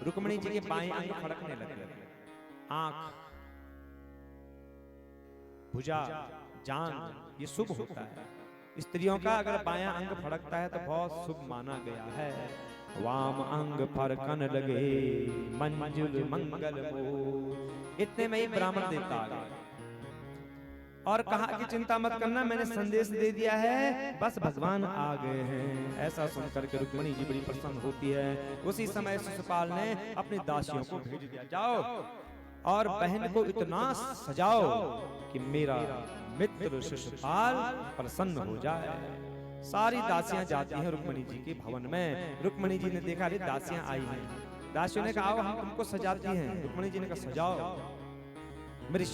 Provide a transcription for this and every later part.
रुक्मिणी जी के बाएं अंग फड़कने लगे, आंख, भुजा, जांघ, ये शुभ होता है। स्त्रियों का अगर बायां अंग फड़कता है तो बहुत शुभ माना गया है। वाम अंग फड़कन लगे मंजुल मंगल मोर। इतने में ही ब्राह्मण देवता आ गए और कहा कि चिंता मत करना, मैंने संदेश दे दिया है, बस भगवान आ गए हैं। ऐसा सुनकर के रुक्मिणी जी बड़ी प्रसन्न होती है। उसी समय शिशुपाल ने अपनी दासियों को भेज दिया, जाओ और बहन को इतना सजाओ कि मेरा मित्र शिशुपाल प्रसन्न हो जाए। सारी दासियां जाती हैं रुक्मिणी जी के भवन में। रुक्मिणी जी ने देखा अरे दासियां आई हैं। दासियों ने कहा हम तुमको सजाती हैं। रुक्मिणी जी ने कहा सजाओ, मेरे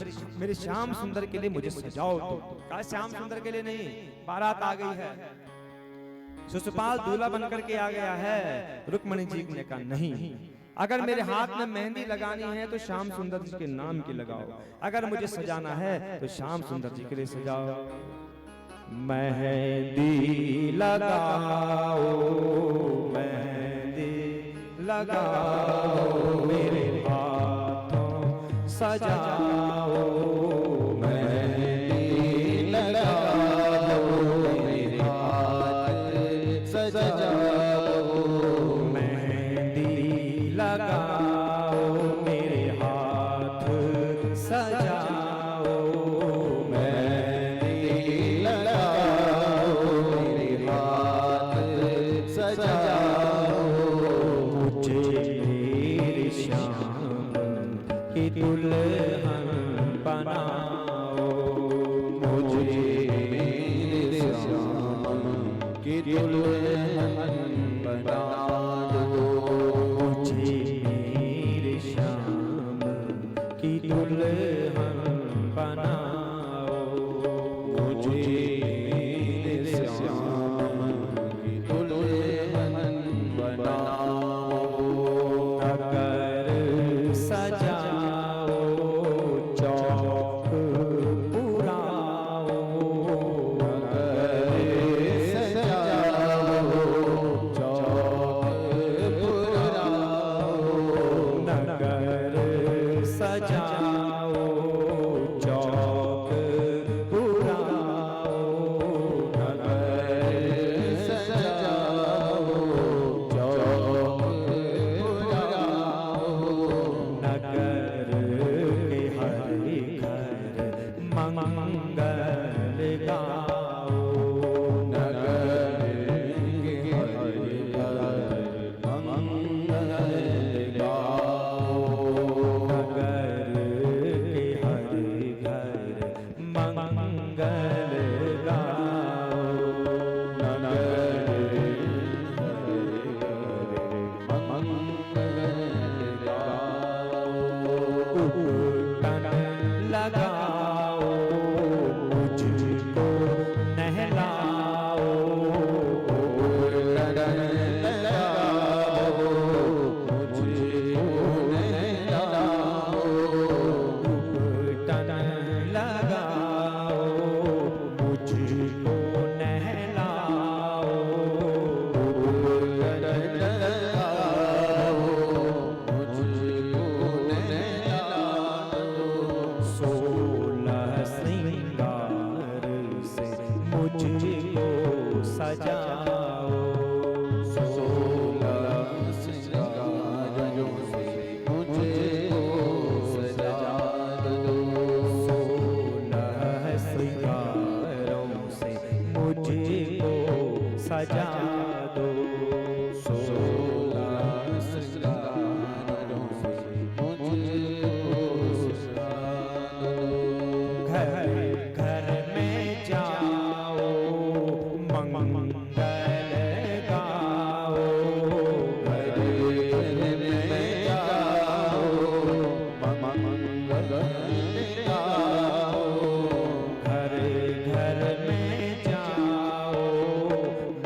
श्याम सुंदर के लिए मुझे सजाओ। तो कहा श्याम सुंदर के लिए नहीं, बारात आ गई है, शिशुपाल दूल्हा बनकर के आ गया है। रुक्मिणी जी ने कहा नहीं, अगर मेरे हाथ में मेहंदी लगानी है तो श्याम सुंदर जी के नाम की लगाओ, अगर मुझे सजाना है तो श्याम सुंदर जी के लिए सजाओ। मेहंदी लगाओ, मेहंदी लगाओ, मेरे हाथों सजाओ, मेहंदी लगाओ, मेरे हाथ सजाओ, मेहंदी लगाओ, मेरे हाथ सजाओ, मेहंदी लगाओ, मेरे हाथ सजाओ, मुझे मेरे श्याम की दुल्हन बनाओ, मुझे मेरे श्याम की दुल्हन बना दो, मुझे मेरे श्याम की दुल्हन बनाओ, मुझे मेरे श्याम की दुल्हन बनाओ। अगर सजाओ चौक पुराओ, अगर सजाओ चौक पुराओ, नगर सजाओ चौक पुराओ, नगर सजाओ चौक पुराओ, नगर के हर घर मंगल गाओ, नगर के हर घर मंगल गाओ, नगर के हर घर मंगल गाओ, नगर मंगल गाओ। उटन लगाओ मुझको नहलाओ, उटन लगाओ मुझको नहलाओ, उटन लगाओ मुझको नहलाओ, उटन लगाओ मुझको नहलाओ, 16 श्रृंगार से मुझको सजाओ, 16 श्रृंगारों से मुझको सजा दो, 16 श्रृंगारों से मुझको सजा दो, 16 श्रृंगारों से मुझको सजा दो। घर घर में जाओ मंगल गाओ, घर घर में जाओ मंगल गाओ, घर घर में जाओ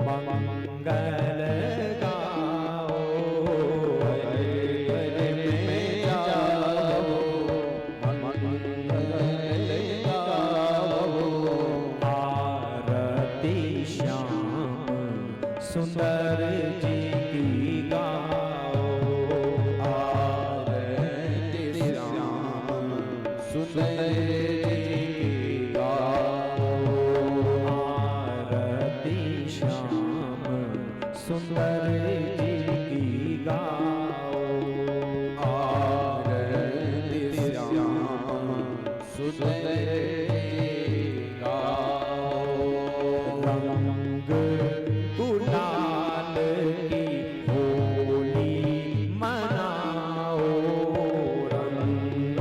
मंगल गाओ, घर घर में जाओ मंगल गाओ। आरती श्याम सुंदर सुंदर जी की गाओ, आरती श्याम सुंदर जी की गाओ, आरती श्याम सुंदर जी की गाओ, आरती श्याम सुंदर रंग गुलाल की होली मनाओ, रंग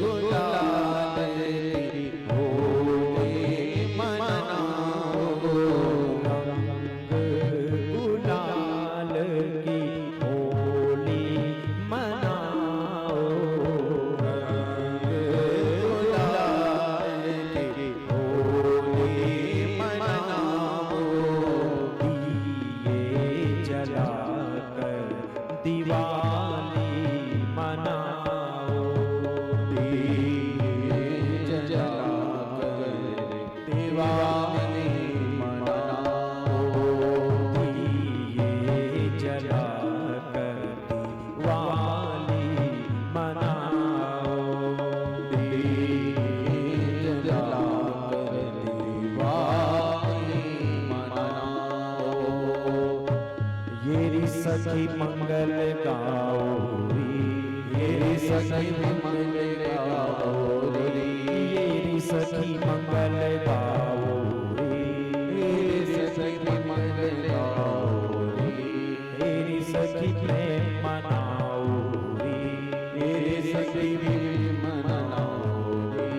गुलाल की होली मनाओ, रंग गुलाल की होली मनाओ, रंग गुलाल की होली मनाओ, दिए जलाकर दिवाली मनाओ, दिए जलाकर दिवाली मनाओ, दिए जलाकर दिवाली मनाओ, दिए जलाकर दिवाली मनाओ। ये री सखी मंगल गाओ री, ये री सखी मंगल गाओ री, ये री सखी मंगल गाओ री, ये री सखी मंगल गाओ री, ये री सखी प्रेम मनाओ री, ये री सखी प्रेम मनाओ री।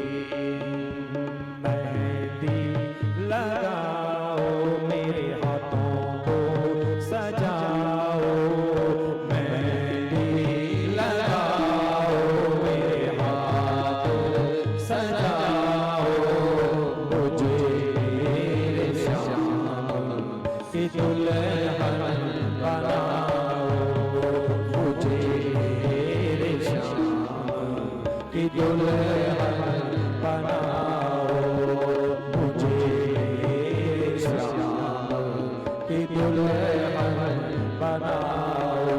मेहंदी लगाओ मेरे हाथों को सजाओ, मेहंदी लगाओ मेरे हाथ सजाओ, मुझे मेरे श्याम की दुल्हन बनाओ, मुझे मेरे श्याम की दुल्हन बनाओ, मुझे मेरे श्याम की दुल्हन बनाओ,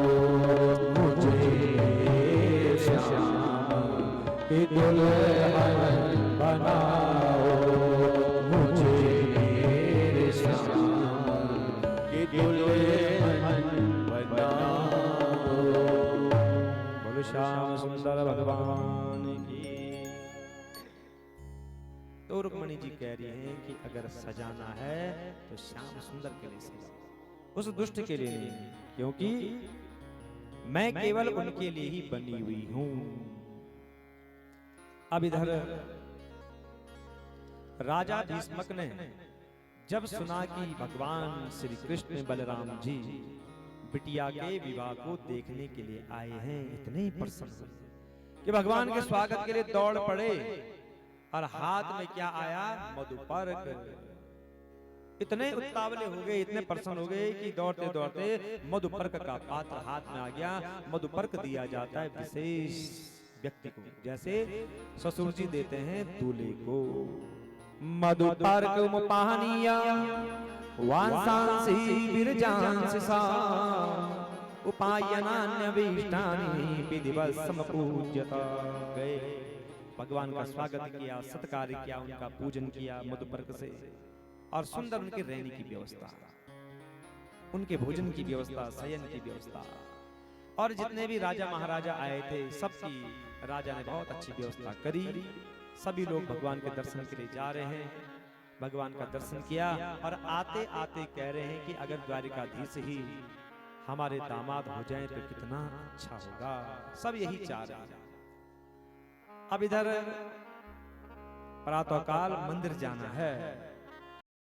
मुझे मेरे श्याम की दुल्हन बनाओ, मुझे मेरे श्याम की दुल्हन बनाओ। बोलो श्याम सुंदर भगवान की। तो रुक्मणी जी कह रही हैं कि अगर सजाना है तो श्याम सुंदर के लिए सजाओ, उस दुष्ट के लिए नहीं, क्योंकि मैं केवल उनके लिए ही बनी हुई हूं। अब इधर राजा भीष्मक ने जब सुना कि भगवान श्री कृष्ण बलराम जी बिटिया के विवाह को देखने के लिए आए हैं, इतने प्रसन्न हुए कि भगवान के स्वागत के लिए दौड़ पड़े, और हाथ में क्या आया? मधुपर्क। इतने उतावले हो गए, इतने प्रसन्न हो गए कि दौड़ते दौड़ते मधुपर्क का पात्र हाथ में आ गया। मधुपर्क दिया जाता है विशेष व्यक्ति को, जैसे ससुर जी देते हैं दूल्हे को। मधुपर्क मुपाहनिया वांसांसि विरजांसि सा, उपायनान्यभीष्टानि विधिवत् समपूज्यता। गए, भगवान का स्वागत किया, सत्कार किया, उनका पूजन किया मधुपर्क से, और सुंदर उनके रहने की व्यवस्था, उनके भोजन की व्यवस्था, शयन की व्यवस्था, और जितने भी राजा महाराजा आए थे सबकी राजा ने बहुत अच्छी व्यवस्था करी। सभी लोग भगवान के दर्शन के लिए जा रहे हैं, भगवान का दर्शन किया, और आते आते कह रहे हैं कि अगर द्वारिकाधीश ही हमारे दामाद हो जाएं तो कितना अच्छा होगा। सब यही चाह रहे हैं। अब इधर प्रातःकाल मंदिर जाना है,